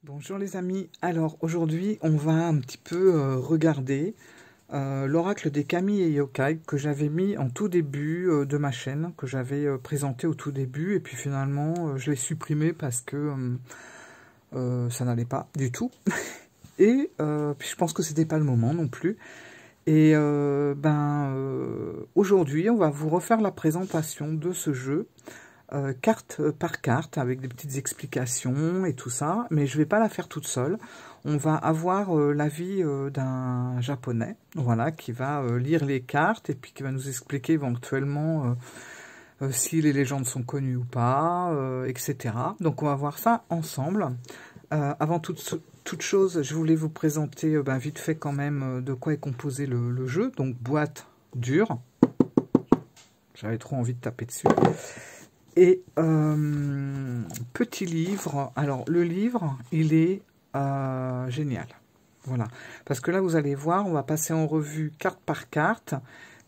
Bonjour les amis, alors aujourd'hui on va un petit peu regarder l'oracle des kami et yokai que j'avais mis en tout début de ma chaîne, que j'avais présenté au tout début et puis finalement je l'ai supprimé parce que ça n'allait pas du tout et puis je pense que c'était pas le moment non plus et aujourd'hui on va vous refaire la présentation de ce jeu carte par carte, avec des petites explications et tout ça, mais je vais pas la faire toute seule. On va avoir l'avis d'un japonais, voilà, qui va lire les cartes et puis qui va nous expliquer éventuellement si les légendes sont connues ou pas, etc. Donc on va voir ça ensemble. Avant toute chose, je voulais vous présenter vite fait quand même de quoi est composé le jeu. Donc boîte dure, j'avais trop envie de taper dessus. Et petit livre, alors le livre, il est génial. Voilà, parce que là, vous allez voir, on va passer en revue carte par carte,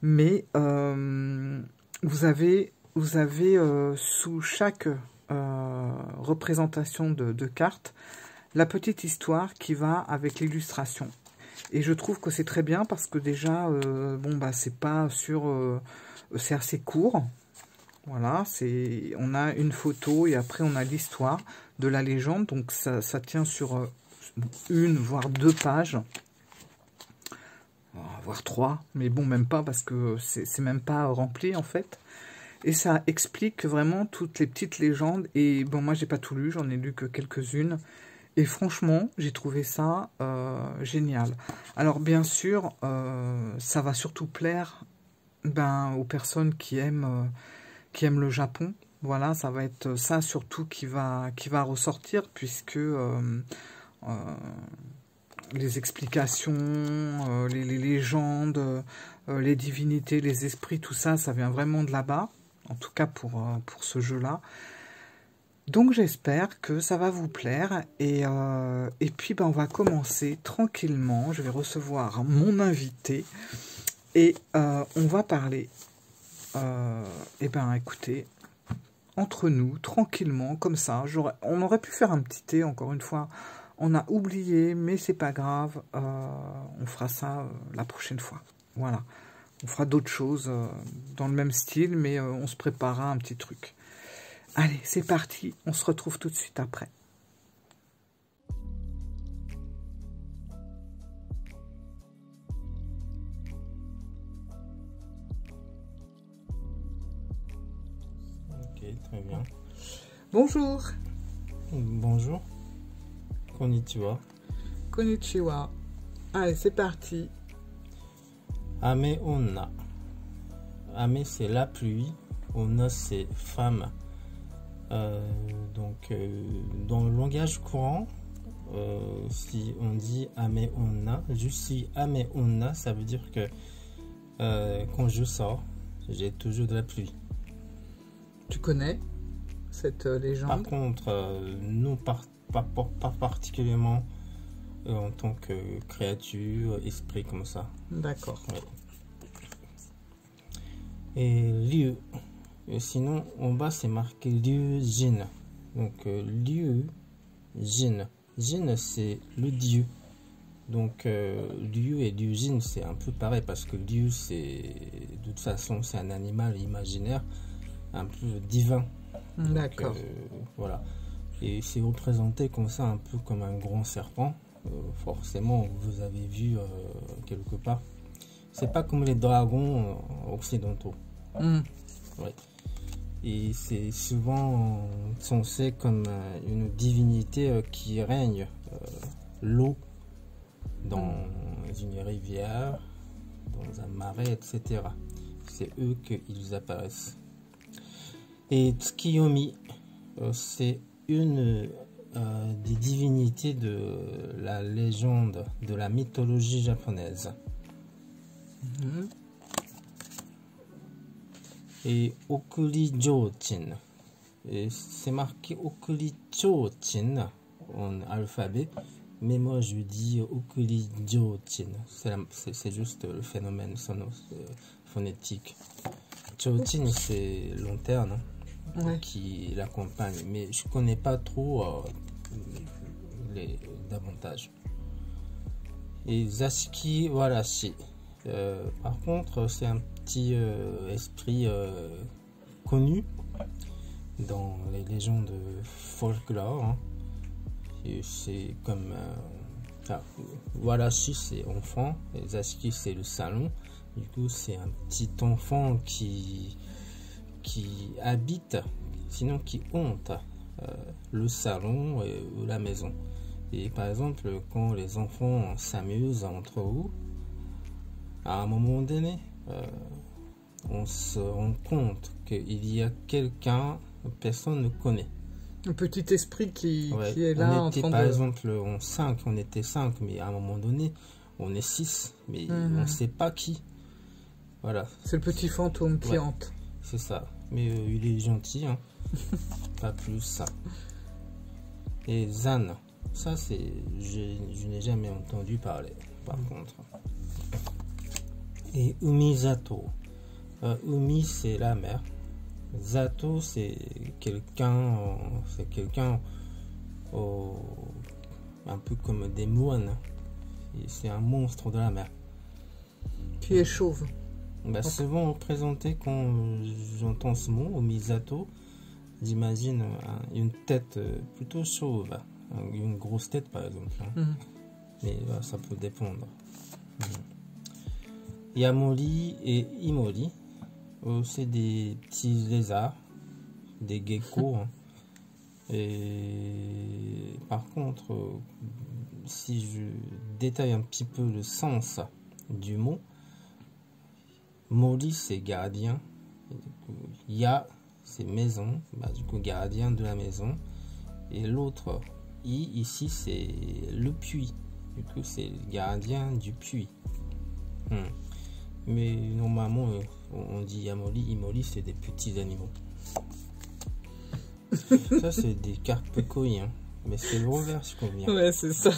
mais vous avez sous chaque représentation de carte, la petite histoire qui va avec l'illustration. Et je trouve que c'est très bien parce que déjà, c'est pas sur... c'est assez court. Voilà, on a une photo et après on a l'histoire de la légende. Donc ça tient sur une, voire deux pages. Voire trois, mais bon, même pas parce que c'est même pas rempli en fait. Et ça explique vraiment toutes les petites légendes. Et bon, moi j'ai pas tout lu, j'en ai lu que quelques-unes. Et franchement, j'ai trouvé ça génial. Alors bien sûr, ça va surtout plaire aux personnes qui aiment le Japon. Voilà, ça va être ça surtout qui va ressortir, puisque les explications, les légendes, les divinités, les esprits, tout ça, ça vient vraiment de là-bas, en tout cas pour ce jeu-là. Donc j'espère que ça va vous plaire, et puis on va commencer tranquillement. Je vais recevoir mon invité, et on va parler... écoutez, entre nous, tranquillement, comme ça, on aurait pu faire un petit thé, encore une fois, on a oublié, mais c'est pas grave, on fera ça la prochaine fois, voilà, on fera d'autres choses dans le même style, mais on se préparera un petit truc. Allez, c'est parti, on se retrouve tout de suite après. Ok, très bien. Bonjour. Bonjour. Konnichiwa. Konnichiwa. Allez, c'est parti. Ame onna. Ame, c'est la pluie. Onna, c'est femme. Dans le langage courant, si on dit Ame onna, je suis Ame onna, ça veut dire que quand je sors, j'ai toujours de la pluie. Tu connais cette légende? Par contre, non, pas particulièrement en tant que créature, esprit comme ça. D'accord. Ouais. Et lieu. Sinon, en bas, c'est marqué lieu Jin. Donc, lieu Jin. Jin, c'est le dieu. Donc, lieu et lieu Jin, c'est un peu pareil parce que lieu, c'est de toute façon, c'est un animal imaginaire, un peu divin. D'accord. Voilà. Et c'est représenté comme ça, un peu comme un grand serpent. Forcément, vous avez vu quelque part. C'est pas comme les dragons occidentaux. Ouais. Et c'est souvent censé comme une divinité qui règne l'eau dans une rivière, dans un marais, etc. C'est eux qu'ils apparaissent. Et Tsukiyomi, c'est une des divinités de la légende, de la mythologie japonaise. Et Okuri Jōchin, c'est marqué Okuri Chōchin en alphabet, mais moi je dis Okuri Jōchin, c'est juste le phénomène phonétique. Chōchin, c'est lanterne, ouais, qui l'accompagne, mais je connais pas trop davantage. Et Zashiki Warashi. Par contre, c'est un petit esprit connu dans les légendes folklore. Hein. C'est comme Warashi, c'est enfant, et Zashiki, c'est le salon. Du coup, c'est un petit enfant qui habite, sinon qui hante le salon ou la maison. Et par exemple, quand les enfants s'amusent entre eux, à un moment donné, on se rend compte qu'il y a quelqu'un que personne ne connaît. Un petit esprit qui est là on en était, train par de... exemple, on était 5, mais à un moment donné, on est 6, mais on ne sait pas qui. Voilà. C'est le petit fantôme qui hante. C'est ça. Mais il est gentil, hein. Pas plus ça. Et Zan, ça c'est, je n'ai jamais entendu parler, par contre. Et Umizato. Umi, c'est la mer. Zato, c'est quelqu'un un peu comme des moines. C'est un monstre de la mer. Qui est chauve. Bah, souvent représenté quand j'entends ce mot, Umizato, j'imagine une tête plutôt chauve, une grosse tête par exemple. Hein. Mais ça peut dépendre. Yamori et Imori, c'est des petits lézards, des geckos. Hein. Et par contre, si je détaille un petit peu le sens du mot, Mori c'est gardien, Ya c'est maison, du coup gardien de la maison, et l'autre I ici c'est le puits, du coup c'est gardien du puits. Mais normalement on dit Yamori, Imori, c'est des petits animaux. Ça c'est des carpes koi, hein. Mais c'est le revers si convient. Ouais, c'est ça.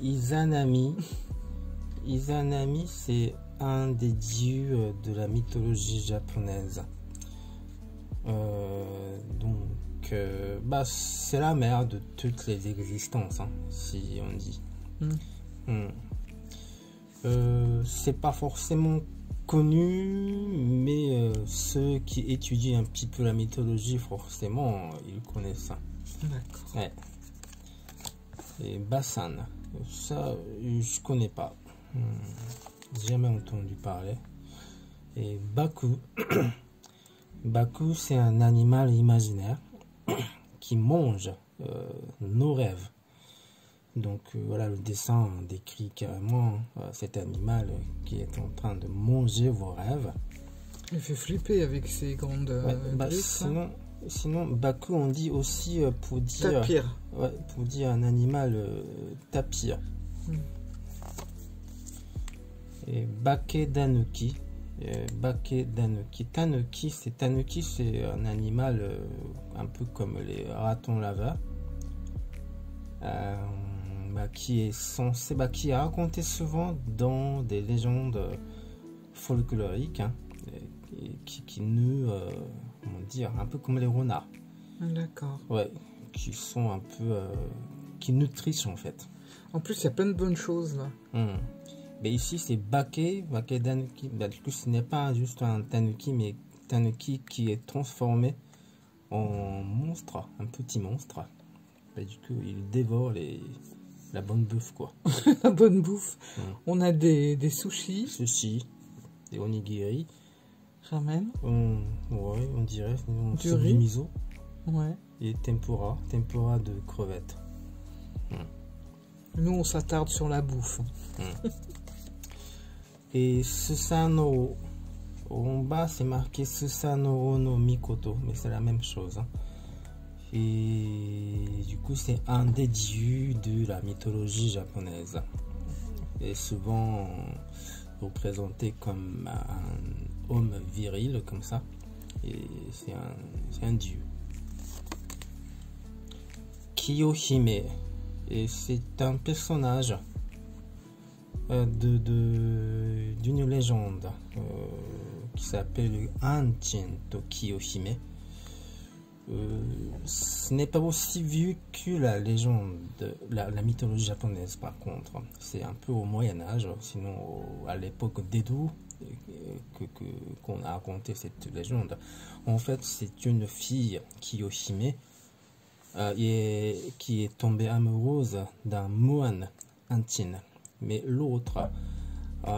Izanami, c'est un des dieux de la mythologie japonaise. Donc, c'est la mère de toutes les existences, hein, si on dit. C'est pas forcément connu, mais ceux qui étudient un petit peu la mythologie, forcément, ils connaissent ça. D'accord. Ouais. Et Basan, ça, je connais pas. Jamais entendu parler. Et Baku. Baku, c'est un animal imaginaire qui mange nos rêves. Donc voilà, le dessin décrit carrément cet animal qui est en train de manger vos rêves. Il fait flipper avec ses grandes griffes. Sinon, Baku, on dit aussi pour dire... Tapir. Ouais, pour dire un animal tapir. Et Bake Danuki. Tanuki, c'est un animal un peu comme les ratons laveurs. Qui est censé, qui est raconté souvent dans des légendes folkloriques, hein, qui nous, comment dire, un peu comme les renards. D'accord. Ouais, qui sont un peu, qui nous trichent en fait. En plus, il y a plein de bonnes choses là. Mais ici, c'est Bake Danuki. Du coup, ce n'est pas juste un Tanuki, mais Tanuki qui est transformé en monstre, un petit monstre. Du coup, il dévore la bonne bouffe, quoi. La bonne bouffe. On a des sushis. Sushi, des onigiri. Ramen. Ouais, on dirait. Du riz. Miso. Ouais. Et tempura de crevettes. Nous, on s'attarde sur la bouffe. Et Susanoo. En bas, c'est marqué Susanoo no Mikoto, mais c'est la même chose. Hein. Et du coup, c'est un des dieux de la mythologie japonaise. Et souvent représenté comme un homme viril, comme ça. Et c'est un dieu. Kiyohime. Et c'est un personnage d'une légende qui s'appelle Ancient Kiyohime. ce n'est pas aussi vieux que la légende, la mythologie japonaise par contre. C'est un peu au Moyen-Âge, sinon à l'époque d'Edo, qu'on a raconté cette légende. En fait, c'est une fille, Kiyohime, qui est tombée amoureuse d'un moine, Antin. Mais l'autre,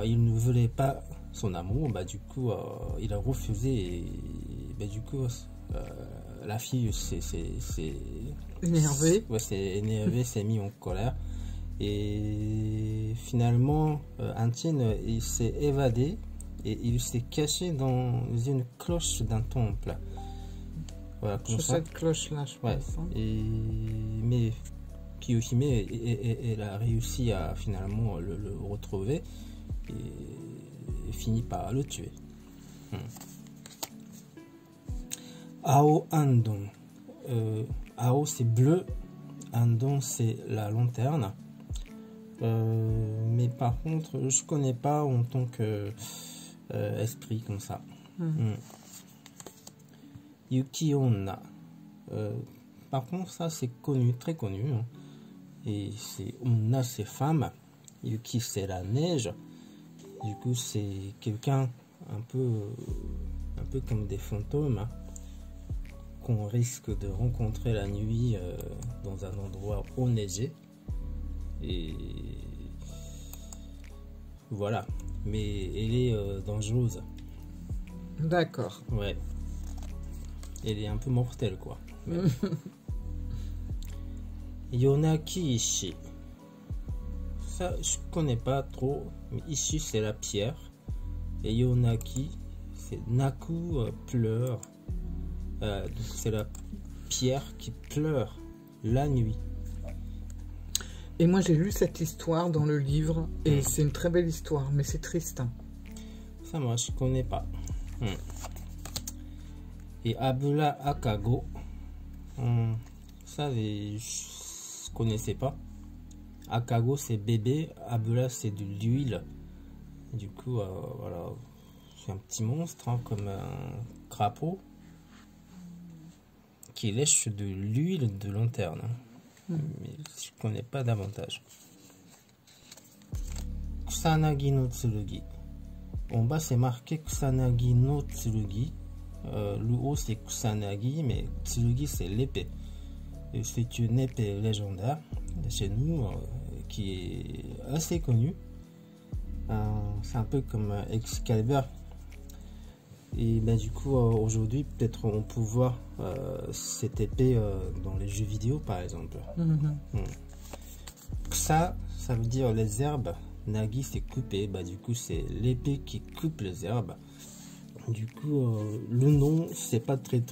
il ne voulait pas son amour, du coup, il a refusé et du coup, la fille s'est énervée. Ouais, s'est mis en colère. Et finalement, Antin, il s'est évadé et il s'est caché dans une cloche d'un temple. Voilà, Sur cette cloche-là, je pense. Mais Kiyohime, elle a réussi à finalement le retrouver et finit par le tuer. Ao Andon. Ao c'est bleu, Andon c'est la lanterne. Mais par contre, je connais pas en tant que esprit comme ça. Yuki Onna. Par contre, ça c'est connu, très connu. Hein. Et c'est Onna, c'est femme. Yuki, c'est la neige. Du coup, c'est quelqu'un un peu comme des fantômes, hein, qu'on risque de rencontrer la nuit dans un endroit enneigé. Et voilà. Mais elle est dangereuse. D'accord. Ouais. Elle est un peu mortelle, quoi. Yonaki Ishi. Ça, je connais pas trop. Mais Ishi, c'est la pierre. Et Yonaki, c'est Naku, pleure. Donc c'est la pierre qui pleure la nuit. Et moi, j'ai lu cette histoire dans le livre. Et c'est une très belle histoire. Mais c'est triste. Hein. Ça, moi, je connais pas. Et Abula Akago. Ça, je connaissais pas. Akago, c'est bébé. Abula, c'est de l'huile. Du coup, voilà. C'est un petit monstre, hein, comme un crapaud qui lèche de l'huile de lanterne. Mais je connais pas davantage. Kusanagi no Tsurugi. En bas, c'est marqué Kusanagi no Tsurugi. Le haut, c'est Kusanagi, mais Tsurugi, c'est l'épée. C'est une épée légendaire de chez nous qui est assez connue. C'est un peu comme Excalibur. Et du coup, aujourd'hui, peut-être on peut voir cette épée dans les jeux vidéo, par exemple. Ça veut dire les herbes. Nagi, c'est couper. Du coup, c'est l'épée qui coupe les herbes. Du coup, le nom, c'est pas très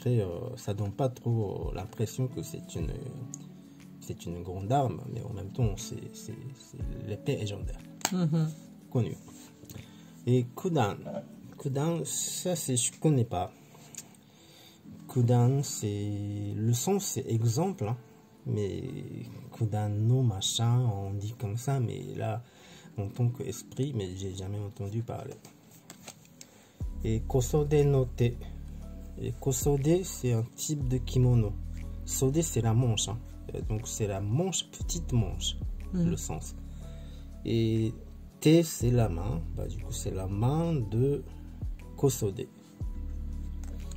ça donne pas trop l'impression que c'est une grande arme, mais en même temps, c'est l'épée légendaire, connue. Et Kudan, ça je connais pas. Kudan, c'est le sens, c'est exemple, hein, mais Kudan no machin, on dit comme ça, mais là, en tant qu'esprit, mais j'ai jamais entendu parler. Et Kosode no te. Et Kosode, c'est un type de kimono. Sode, c'est la manche. Hein. Donc, c'est la manche, petite manche, le sens. Et te, c'est la main. Du coup, c'est la main de Kosode.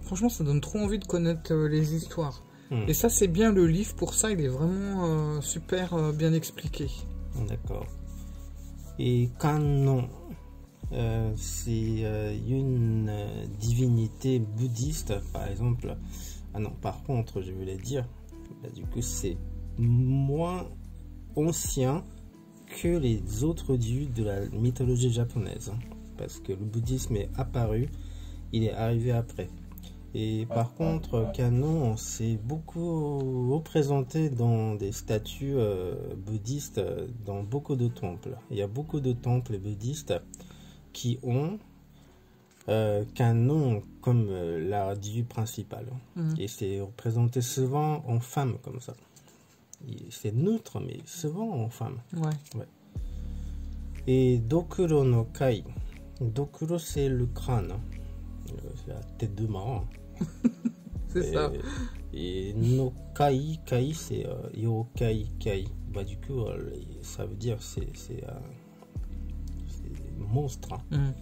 Franchement, ça donne trop envie de connaître les histoires. Et ça, c'est bien le livre. Pour ça, il est vraiment super bien expliqué. D'accord. Et Kannon. C'est une divinité bouddhiste, par exemple. Ah non, par contre, je voulais dire, du coup, c'est moins ancien que les autres dieux de la mythologie japonaise. Hein, parce que le bouddhisme est apparu, il est arrivé après. Et par contre, Kannon, c'est beaucoup représenté dans des statues bouddhistes dans beaucoup de temples. Il y a beaucoup de temples bouddhistes qui ont Kannon comme la dieu principale. Et c'est représenté souvent en femme comme ça. C'est neutre, mais souvent en femme. Ouais. Et Dokuro no Kai. Dokuro, c'est le crâne. C'est la tête de mort. C'est ça. Et no kai, kai c'est yokai kai. Bah, du coup, ça veut dire c'est monstre. Hein.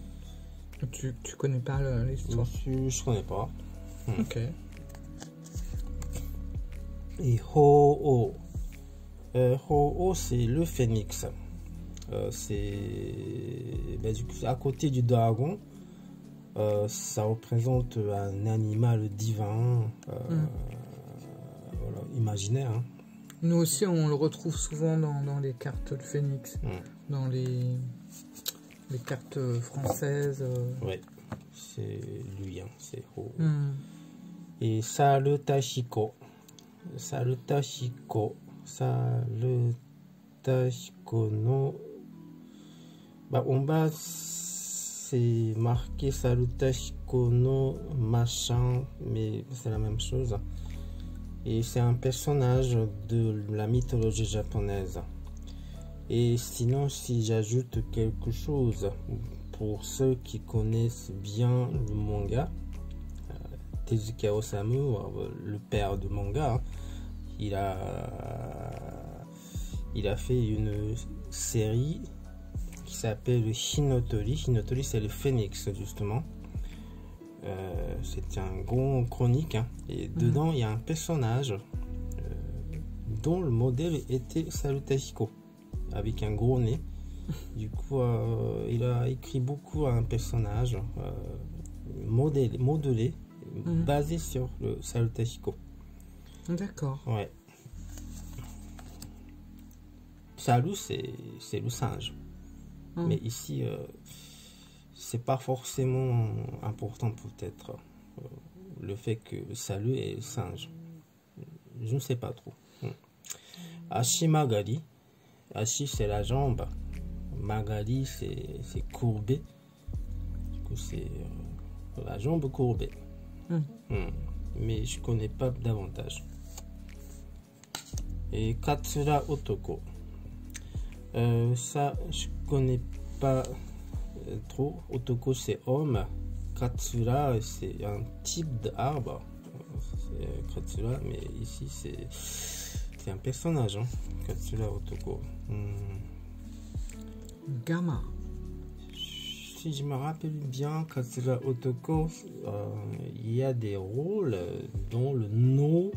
Tu connais pas l'histoire? Je connais pas. Ok. Et Ho-Oh. Ho-Oh, c'est le phénix. C'est bah, du coup, à côté du dragon. Ça représente un animal divin, voilà, imaginaire. Hein. Nous aussi, on le retrouve souvent dans les cartes de Phénix, dans les cartes françaises. Oui, c'est lui, hein, c'est Ho. Et Salutashiko. Salutashiko no. Bah, en bas, c'est marqué Salutashiko no machin, mais c'est la même chose. Et c'est un personnage de la mythologie japonaise. Et sinon, si j'ajoute quelque chose, pour ceux qui connaissent bien le manga, Tezuka Osamu, le père de manga, hein, il a fait une série qui s'appelle Hinotori. Hinotori, c'est le phénix, justement. C'est un gros chronique, hein. Et dedans il y a un personnage dont le modèle était Salutashiko, avec un gros nez. Du coup, il a écrit beaucoup à un personnage modelé, basé sur le Salutashiko. D'accord. Ouais. Salut, c'est le singe. Mais ici, c'est pas forcément important, peut-être, le fait que salut est singe. Je ne sais pas trop. Ashi Magali. Ashi, c'est la jambe. Magali, c'est courbé. Du coup, c'est la jambe courbée. Mais je connais pas davantage. Et Katsura Otoko. Ça, je connais pas trop. Otoko, c'est homme. Katsura, c'est un type d'arbre. C'est Katsura, mais ici, c'est un personnage. Hein. Katsura Otoko. Gamma. Si je me rappelle bien, Katsura Otoko, il y a des rôles dont le No.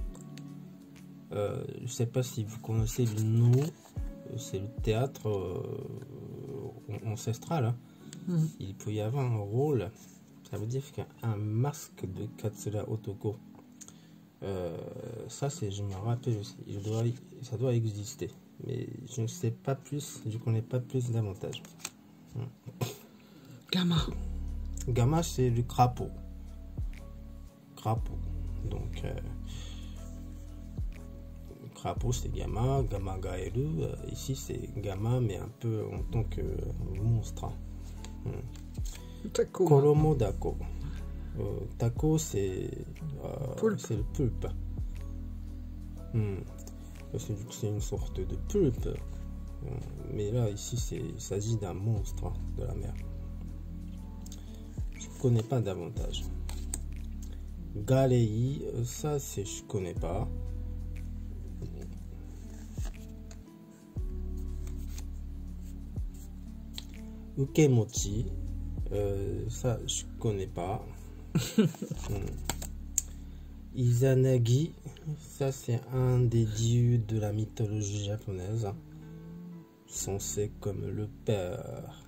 Je sais pas si vous connaissez le No. C'est le théâtre ancestral. Hein. Il peut y avoir un rôle. Ça veut dire qu'il y a un masque de Katsura Otoko. Ça, je me rappelle aussi. Ça doit exister. Mais je ne sais pas plus. Je ne connais pas plus davantage. Gamma. Gamma, c'est le crapaud. Crapaud. Donc, crapaud, c'est Gamma. Gamma Gaeru. Ici, c'est Gamma, mais un peu en tant que monstre. Tako. Koromo Dako. Tako, c'est le pulpe. C'est une sorte de pulpe. Mais là, ici, il s'agit d'un monstre de la mer. Je ne connais pas davantage. Galei, ça, je connais pas. Ukemochi, ça, je connais pas. Izanagi, ça, c'est un des dieux de la mythologie japonaise, censé comme le père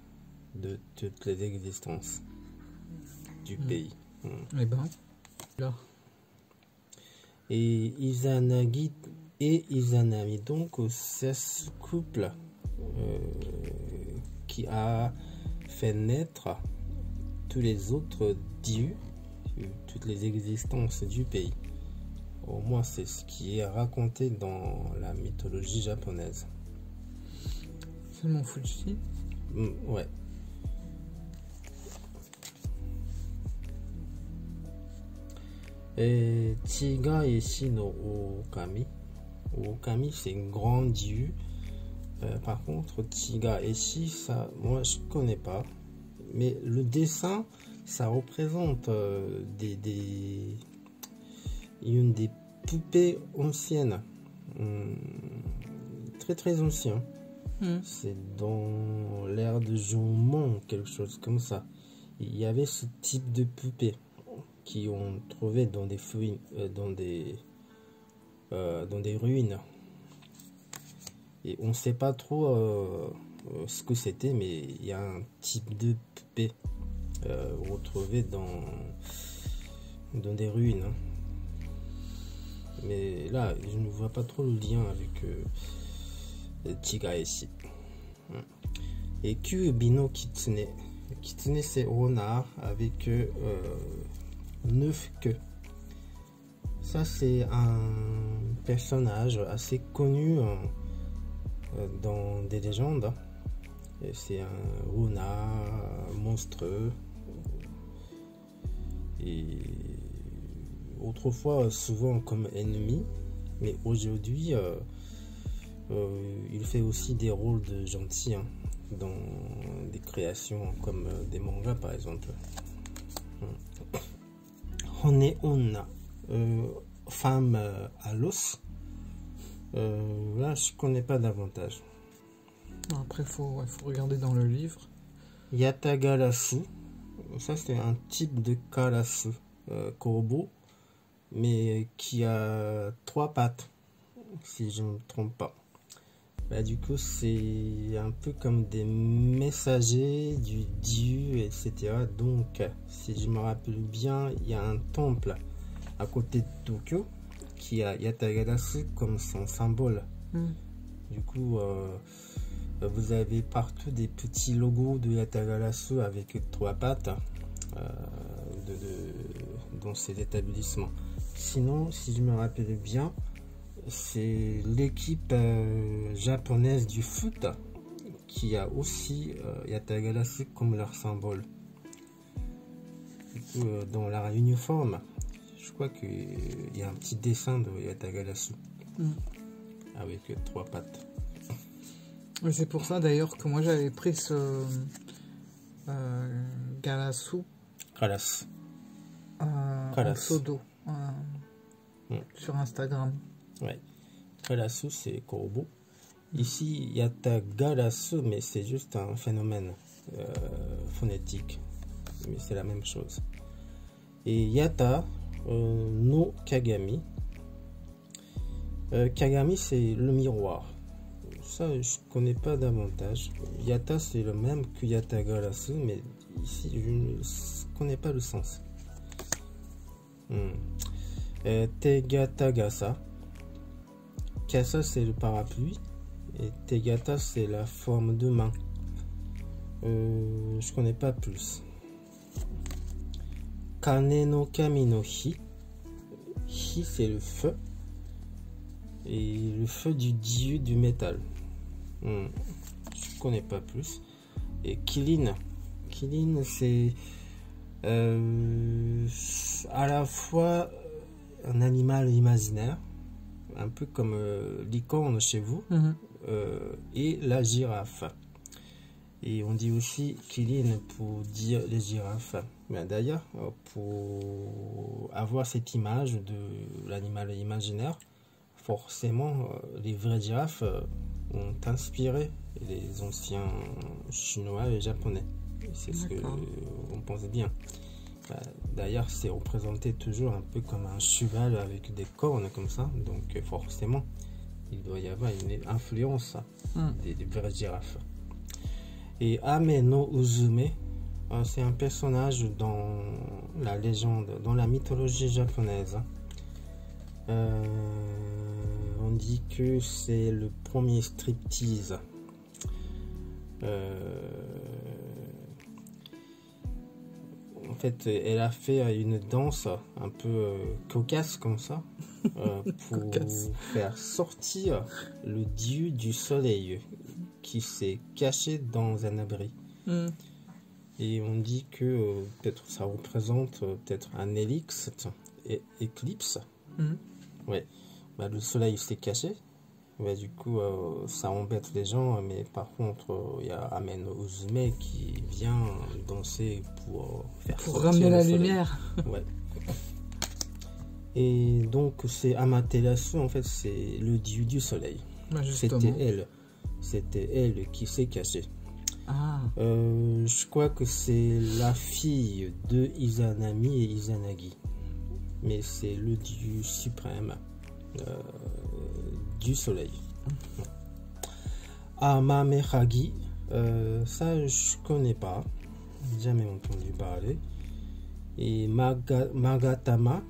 de toutes les existences du pays. Eh ben, là. Et Izanagi et Izanami, donc c'est ce couple qui a fait naître tous les autres dieux, toutes les existences du pays. Au moins, c'est ce qui est raconté dans la mythologie japonaise. C'est mon Fuji. Ouais. Et Chiga Eshi no Okami. Okami, c'est un grand dieu. Par contre, Chiga Eshi, ça, moi, je connais pas. Mais le dessin, ça représente une des poupée ancienne. Très très ancien. C'est dans l'ère de Jomon, quelque chose comme ça. Il y avait ce type de poupée qui on trouvait dans des fouilles, dans des ruines. Et on ne sait pas trop ce que c'était, mais il y a un type de poupée retrouvé dans des ruines. Mais là, je ne vois pas trop le lien avec Chigaeshi. Et Kyubi no Kitsune. Kitsune, c'est renard avec 9 queues. Ça, c'est un personnage assez connu dans des légendes. C'est un renard monstrueux. Et autrefois, souvent comme ennemi. Mais aujourd'hui, il fait aussi des rôles de gentil dans des créations comme des mangas par exemple. Hone Onna, femme à l'os. Là, je connais pas davantage. Après, faut regarder dans le livre. Yatagarasu, ça c'est un type de karasu, corbeau, mais qui a 3 pattes, si je ne me trompe pas. Bah, du coup, c'est un peu comme des messagers du dieu, etc. Donc, si je me rappelle bien, il y a un temple à côté de Tokyo qui a Yatagarasu comme son symbole. Du coup, vous avez partout des petits logos de Yatagarasu avec 3 pattes dans ces établissements. Sinon, si je me rappelle bien, c'est l'équipe japonaise du foot qui a aussi Yatagarasu comme leur symbole. Du coup, dans leur uniforme, je crois qu'il y a un petit dessin de Yatagarasu avec 3 pattes. C'est pour ça d'ailleurs que moi j'avais pris ce Garasu en pseudo sur Instagram. Ouais. Garasu, c'est corbeau. Ici, Yatagarasu, mais c'est juste un phénomène phonétique. Mais c'est la même chose. Et Yata no Kagami. Kagami, c'est le miroir. Ça, je connais pas davantage. Yata, c'est le même que Yatagarasu, mais ici, je ne connais pas le sens. Tegatagasa. Kasa, c'est le parapluie. Et Tegata, c'est la forme de main. Je connais pas plus. Kane no Kami no Hi. Hi, c'est le feu. Et le feu du dieu du métal. Je connais pas plus. Et Kilin. Kilin, c'est à la fois un animal imaginaire, un peu comme licorne chez vous, et la girafe. Et on dit aussi Kilin pour dire les girafes. Mais d'ailleurs, pour avoir cette image de l'animal imaginaire, forcément, les vraies girafes ont inspiré les anciens chinois et japonais. C'est ce qu'on pense bien. D'ailleurs, c'est représenté toujours un peu comme un cheval avec des cornes comme ça. Donc forcément, il doit y avoir une influence des vraies girafes. Et Ame no Uzume, c'est un personnage dans la légende, dans la mythologie japonaise. On dit que c'est le premier striptease. En fait, elle a fait une danse un peu cocasse comme ça pour faire sortir le dieu du soleil qui s'est caché dans un abri. Et on dit que peut-être ça représente peut-être un éclipse. Ouais. Bah, le soleil s'est caché. Bah, du coup, ça embête les gens, mais par contre, il y a Amen Uzume qui vient danser pour faire ramener la lumière. Ouais. Et donc, c'est Amaterasu, en fait, c'est le dieu du soleil. Bah, C'était justement. elle. C'était elle qui s'est cachée. Ah, Je crois que c'est la fille de Izanami et Izanagi. Mais c'est le dieu suprême du soleil. Amameragi, ça je connais pas. Jamais entendu parler. Et Magatama.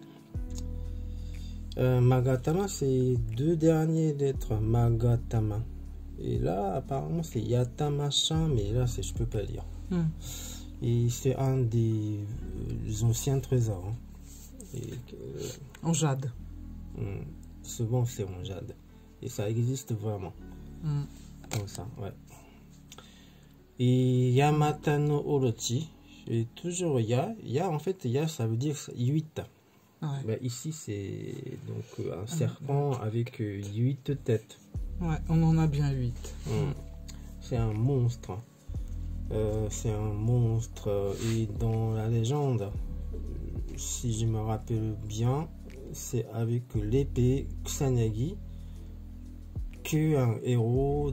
Magatama, c'est deux derniers lettres. Magatama. Et là, apparemment, c'est Yatamachan, mais là, je peux pas lire. Et c'est un des anciens trésors. Hein. Et, en jade. souvent, c'est en jade. Et ça existe vraiment. Comme ça, ouais. Et Yamata no Orochi. Et toujours Ya. Ya, en fait, Ya, ça veut dire 8. Ouais. Ben, ici, c'est donc un serpent avec 8 têtes. Ouais, on en a bien 8. C'est un monstre. Et dans la légende, si je me rappelle bien, c'est avec l'épée Kusanagi qu'un héros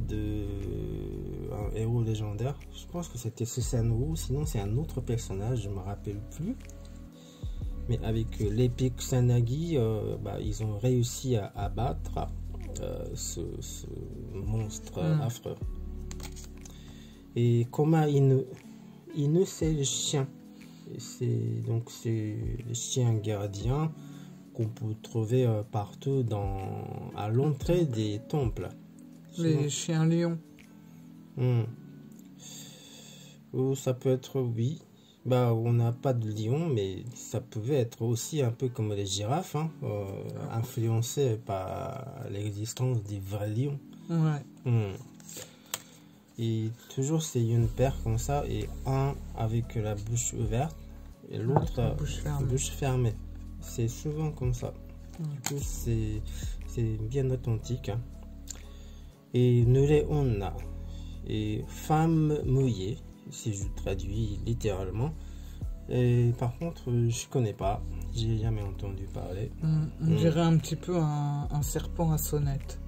légendaire. Je pense que c'était Susanoo, sinon c'est un autre personnage, je me rappelle plus. Mais avec l'épée Kusanagi, ils ont réussi à abattre ce monstre affreux. Et Koma Inu. Inu, c'est le chien. C'est le chien gardien qu'on peut trouver partout à l'entrée des temples. Les chiens lions. Ou ça peut être, oui. On n'a pas de lion, mais ça pouvait être aussi un peu comme les girafes, hein, influencées par l'existence des vrais lions. Ouais. Et toujours c'est une paire comme ça, et un avec la bouche ouverte et l'autre bouche fermée. C'est souvent comme ça. Du coup, c'est bien authentique. Hein. Et Nure Onna, et femme mouillée, si je traduis littéralement. Et par contre, je connais pas, j'ai jamais entendu parler. On dirait un petit peu un serpent à sonnette.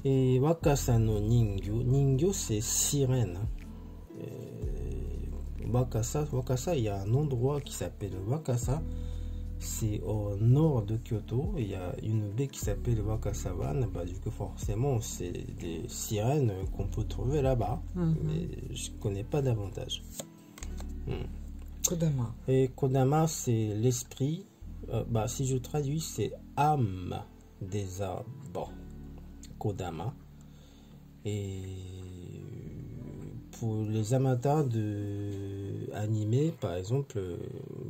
Et Wakasa no Ningyo. Ningyo, c'est sirène. Wakasa, il y a un endroit qui s'appelle Wakasa. C'est au nord de Kyoto. Il y a une baie qui s'appelle Wakasawan. Du coup, forcément, c'est des sirènes qu'on peut trouver là-bas. Mais je connais pas davantage. Kodama. Et Kodama, c'est l'esprit. Si je traduis, c'est âme des arbres. Kodama. Et pour les amateurs de animé, par exemple,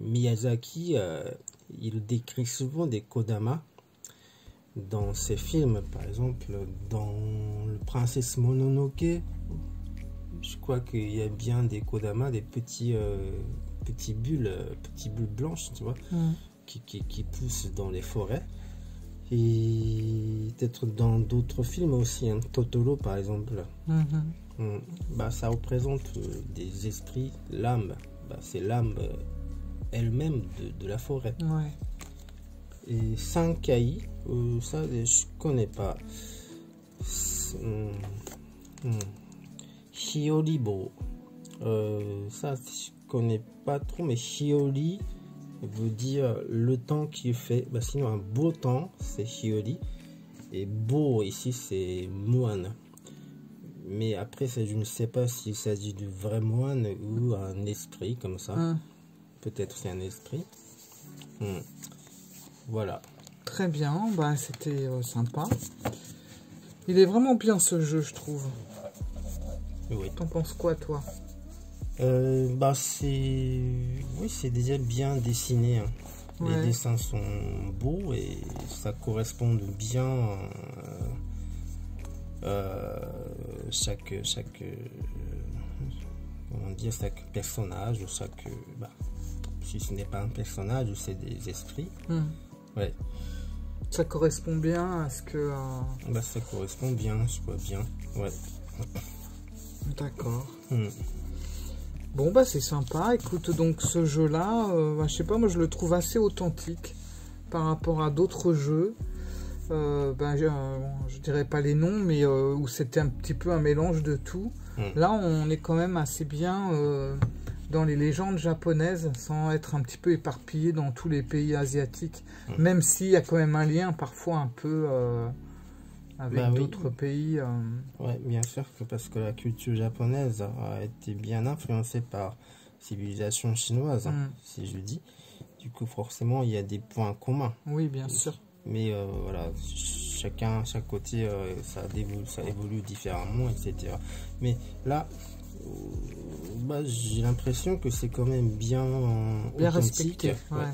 Miyazaki, il décrit souvent des Kodama dans ses films. Par exemple, dans Le Princesse Mononoke, je crois qu'il y a bien des Kodama, des petits bulles blanches, tu vois, qui poussent dans les forêts. Et peut-être dans d'autres films aussi, hein, Totoro par exemple. Ça représente des esprits, l'âme. C'est l'âme elle-même de la forêt. Ouais. Et Sankai, ça je connais pas. Hyoribo, ça je connais pas trop, mais Hyori veut dire le temps qui fait. Sinon, un beau temps, c'est Hyori. Et beau, ici, c'est moine. Mais après, je ne sais pas s'il s'agit de vrai moine ou un esprit, comme ça. Peut-être c'est un esprit. Voilà. Très bien, c'était sympa. Il est vraiment bien ce jeu, je trouve. Oui. T'en penses quoi, toi? c'est déjà bien dessiné. Hein. Ouais. Les dessins sont beaux et ça correspond bien chaque personnage ou si ce n'est pas un personnage ou c'est des esprits. Ouais. Ça correspond bien à ce que... ça correspond bien, je crois bien. Ouais. D'accord. Bon, bah c'est sympa. Écoute, donc ce jeu-là, bah, je sais pas, moi je le trouve assez authentique par rapport à d'autres jeux. Je dirais pas les noms, mais où c'était un petit peu un mélange de tout. Là, on est quand même assez bien dans les légendes japonaises, sans être un petit peu éparpillé dans tous les pays asiatiques, même s'il y a quand même un lien parfois un peu avec d'autres pays. Oui, bien sûr, parce que la culture japonaise a été bien influencée par la civilisation chinoise, si je dis. Du coup, forcément, il y a des points communs. Oui, bien sûr. Mais voilà, chaque côté, ça évolue différemment, etc. Mais là, j'ai l'impression que c'est quand même bien respecté. Ouais.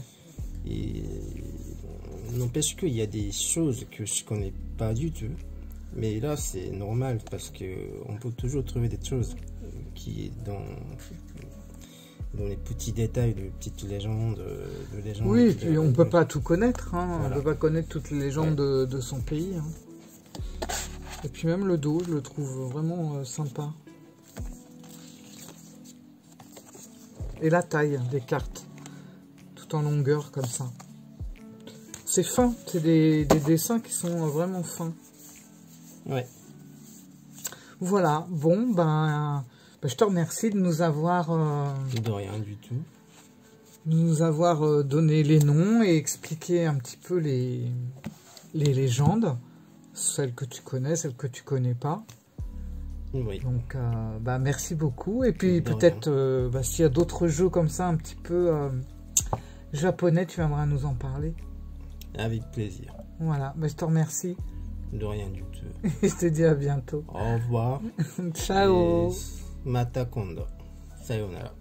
Et n'empêche qu'il y a des choses que je connais pas du tout. Mais là, c'est normal parce que on peut toujours trouver des choses qui dans les petits détails de petites légendes. Oui, et puis on peut pas tout connaître. Hein. Voilà. On peut pas connaître toutes les légendes de son pays. Hein. Et puis même le dos, je le trouve vraiment sympa. Et la taille des cartes, tout en longueur comme ça. C'est fin, c'est des dessins qui sont vraiment fins. Ouais. Voilà, bon, je te remercie de nous avoir... de rien du tout. De nous avoir donné les noms et expliqué un petit peu les légendes. Celles que tu connais, celles que tu connais pas. Oui. Donc, merci beaucoup. Et puis peut-être, s'il y a d'autres jeux comme ça, un petit peu japonais, tu viendras nous en parler. Avec plaisir. Voilà, je te remercie. De rien du tout. Et je te dis à bientôt. Au revoir. Ciao. Mata kondo. Sayonara.